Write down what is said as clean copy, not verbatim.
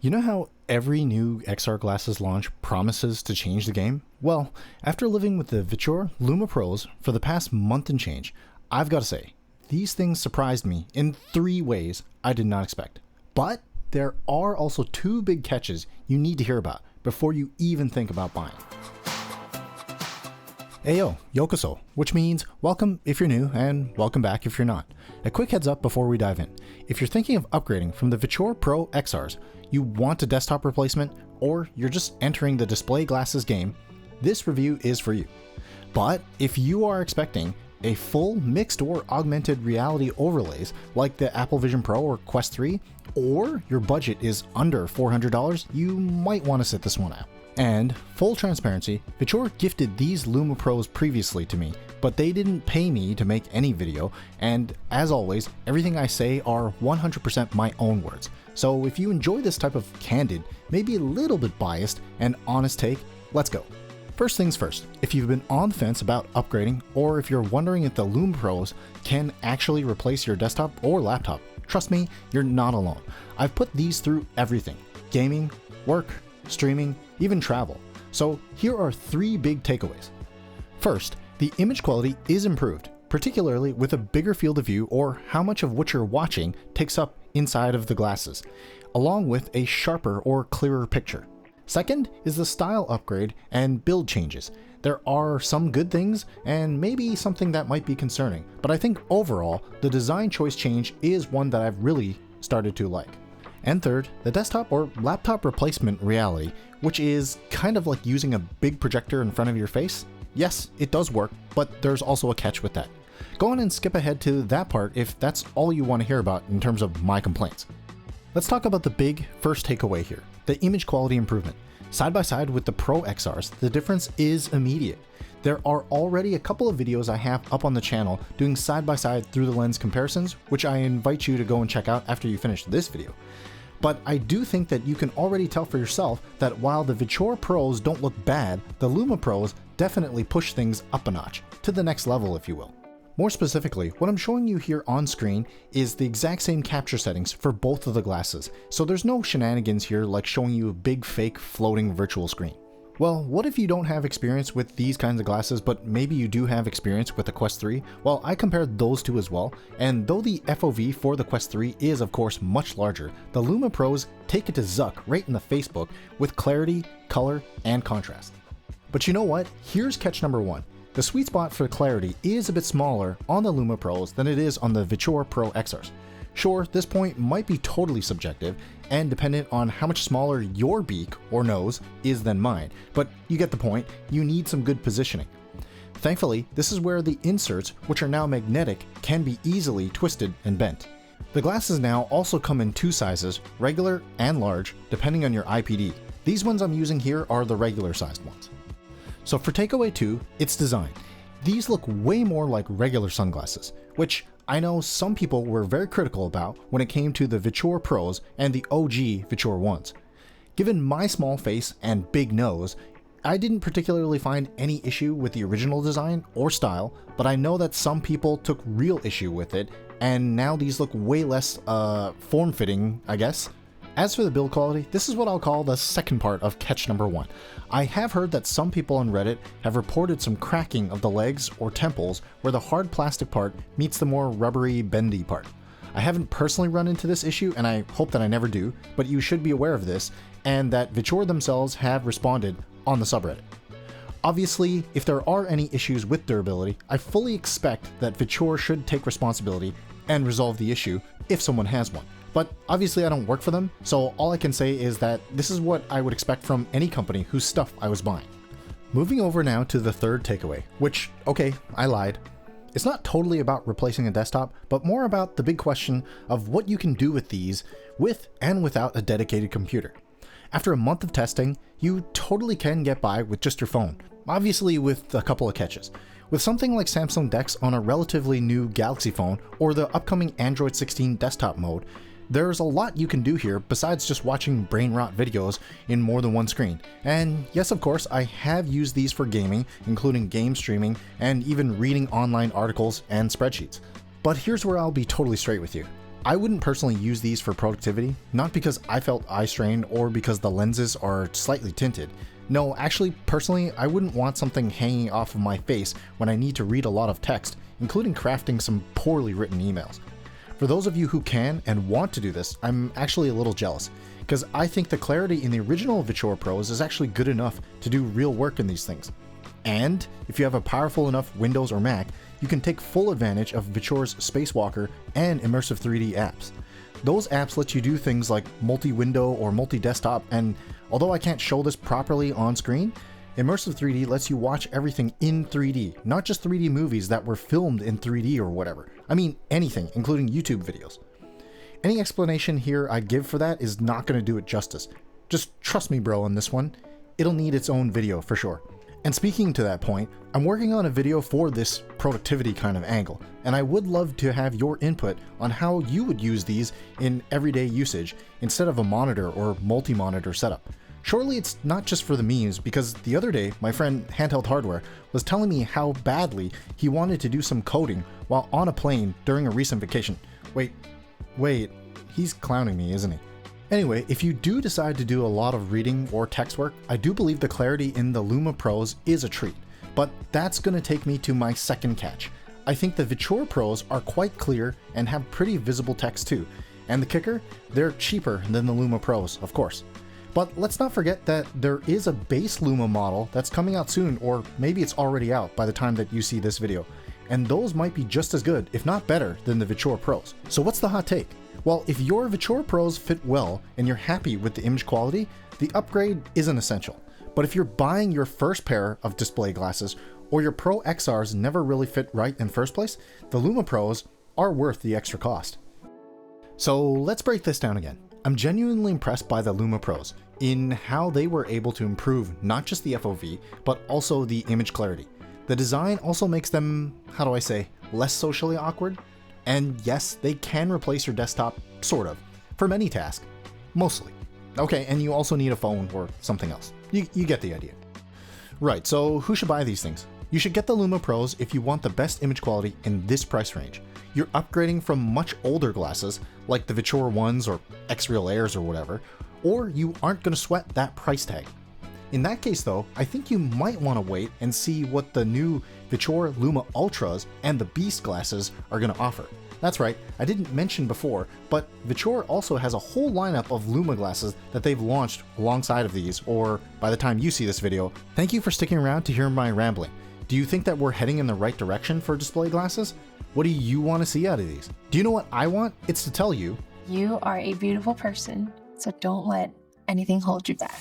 You know how every new XR glasses launch promises to change the game? Well, after living with the Viture Luma Pros for the past month and change, I've got to say, these things surprised me in 3 ways I did not expect. But there are also 2 big catches you need to hear about before you even think about buying. Ayo, yokoso, which means welcome if you're new and welcome back if you're not. A quick heads up before we dive in. If you're thinking of upgrading from the Viture Pro XRs, you want a desktop replacement, or you're just entering the display glasses game, this review is for you. But if you are expecting a full mixed or augmented reality overlays like the Apple Vision Pro or Quest 3, or your budget is under $400, you might want to sit this one out. And full transparency, Viture gifted these Luma Pros previously to me, but they didn't pay me to make any video, and as always, everything I say are 100% my own words. So if you enjoy this type of candid, maybe a little bit biased, and honest take, let's go. First things first, if you've been on the fence about upgrading, or if you're wondering if the Luma Pros can actually replace your desktop or laptop, trust me, you're not alone. I've put these through everything: gaming, work, streaming, even travel. So here are 3 big takeaways. First, the image quality is improved, particularly with a bigger field of view or how much of what you're watching takes up inside of the glasses, along with a sharper or clearer picture. Second is the style upgrade and build changes. There are some good things and maybe something that might be concerning, but I think overall the design choice change is one that I've really started to like. And third, the desktop or laptop replacement reality, which is kind of like using a big projector in front of your face. Yes, it does work, but there's also a catch with that. Go on and skip ahead to that part if that's all you want to hear about in terms of my complaints. Let's talk about the big first takeaway here, the image quality improvement. Side by side with the Pro XRs, the difference is immediate. There are already a couple of videos I have up on the channel doing side by side through the lens comparisons, which I invite you to go and check out after you finish this video. But I do think that you can already tell for yourself that while the Viture Pros don't look bad, the Luma Pros definitely push things up a notch, to the next level if you will. More specifically, what I'm showing you here on screen is the exact same capture settings for both of the glasses, so there's no shenanigans here like showing you a big fake floating virtual screen. Well, what if you don't have experience with these kinds of glasses, but maybe you do have experience with the Quest 3? Well, I compared those 2 as well, and though the FOV for the Quest 3 is of course much larger, the Luma Pros take it to Zuck right in the Facebook with clarity, color, and contrast. But you know what? Here's catch number 1. The sweet spot for clarity is a bit smaller on the Luma Pros than it is on the Viture Pro XRs. Sure, this point might be totally subjective and dependent on how much smaller your beak or nose is than mine, but you get the point, you need some good positioning. Thankfully, this is where the inserts, which are now magnetic, can be easily twisted and bent. The glasses now also come in 2 sizes, regular and large, depending on your IPD. These ones I'm using here are the regular sized ones. So for takeaway 2, it's design. These look way more like regular sunglasses, which I know some people were very critical about when it came to the Viture Pros and the OG Viture ones. Given my small face and big nose, I didn't particularly find any issue with the original design or style, but I know that some people took real issue with it, and now these look way less form-fitting, I guess. As for the build quality, this is what I'll call the second part of catch number 1. I have heard that some people on Reddit have reported some cracking of the legs or temples where the hard plastic part meets the more rubbery, bendy part. I haven't personally run into this issue, and I hope that I never do, but you should be aware of this, and that Viture themselves have responded on the subreddit. Obviously, if there are any issues with durability, I fully expect that Viture should take responsibility and resolve the issue if someone has one. But obviously I don't work for them, so all I can say is that this is what I would expect from any company whose stuff I was buying. Moving over now to the third takeaway, which, okay, I lied. It's not totally about replacing a desktop, but more about the big question of what you can do with these with and without a dedicated computer. After a month of testing, you totally can get by with just your phone, obviously with a couple of catches. With something like Samsung DeX on a relatively new Galaxy phone or the upcoming Android 16 desktop mode, there's a lot you can do here besides just watching brain rot videos in more than one screen. And yes, of course, I have used these for gaming, including game streaming and even reading online articles and spreadsheets. But here's where I'll be totally straight with you. I wouldn't personally use these for productivity, not because I felt eye strain or because the lenses are slightly tinted. No, actually, personally, I wouldn't want something hanging off of my face when I need to read a lot of text, including crafting some poorly written emails. For those of you who can and want to do this, I'm actually a little jealous, because I think the clarity in the original Viture Pros is actually good enough to do real work in these things. And if you have a powerful enough Windows or Mac, you can take full advantage of Viture's Spacewalker and Immersive 3D apps. Those apps let you do things like multi-window or multi-desktop, and although I can't show this properly on screen, Immersive 3D lets you watch everything in 3D, not just 3D movies that were filmed in 3D or whatever. I mean anything, including YouTube videos. Any explanation here I give for that is not going to do it justice. Just trust me, bro, on this one. It'll need its own video for sure. And speaking to that point, I'm working on a video for this productivity kind of angle, and I would love to have your input on how you would use these in everyday usage instead of a monitor or multi-monitor setup. Surely it's not just for the memes, because the other day my friend Handheld Hardware was telling me how badly he wanted to do some coding while on a plane during a recent vacation. Wait, he's clowning me, isn't he? Anyway, if you do decide to do a lot of reading or text work, I do believe the clarity in the Luma Pros is a treat, but that's going to take me to my second catch. I think the Viture Pros are quite clear and have pretty visible text too, and the kicker, they're cheaper than the Luma Pros, of course. But let's not forget that there is a base Luma model that's coming out soon, or maybe it's already out by the time that you see this video, and those might be just as good, if not better, than the Viture Pros. So what's the hot take? Well, if your Viture Pros fit well and you're happy with the image quality, the upgrade isn't essential. But if you're buying your first pair of display glasses, or your Pro XRs never really fit right in first place, the Luma Pros are worth the extra cost. So let's break this down again. I'm genuinely impressed by the Luma Pros in how they were able to improve not just the FOV, but also the image clarity. The design also makes them, how do I say, less socially awkward. And yes, they can replace your desktop, sort of, for many tasks, mostly. Okay, and you also need a phone or something else. You get the idea. Right, so who should buy these things? You should get the Luma Pros if you want the best image quality in this price range. You're upgrading from much older glasses, like the Viture Ones or X-Real Airs or whatever, or you aren't going to sweat that price tag. In that case though, I think you might want to wait and see what the new Viture Luma Ultras and the Beast glasses are going to offer. That's right, I didn't mention before, but Viture also has a whole lineup of Luma glasses that they've launched alongside of these, or by the time you see this video. Thank you for sticking around to hear my rambling. Do you think that we're heading in the right direction for display glasses? What do you want to see out of these? Do you know what I want? It's to tell you, you are a beautiful person, so don't let anything hold you back.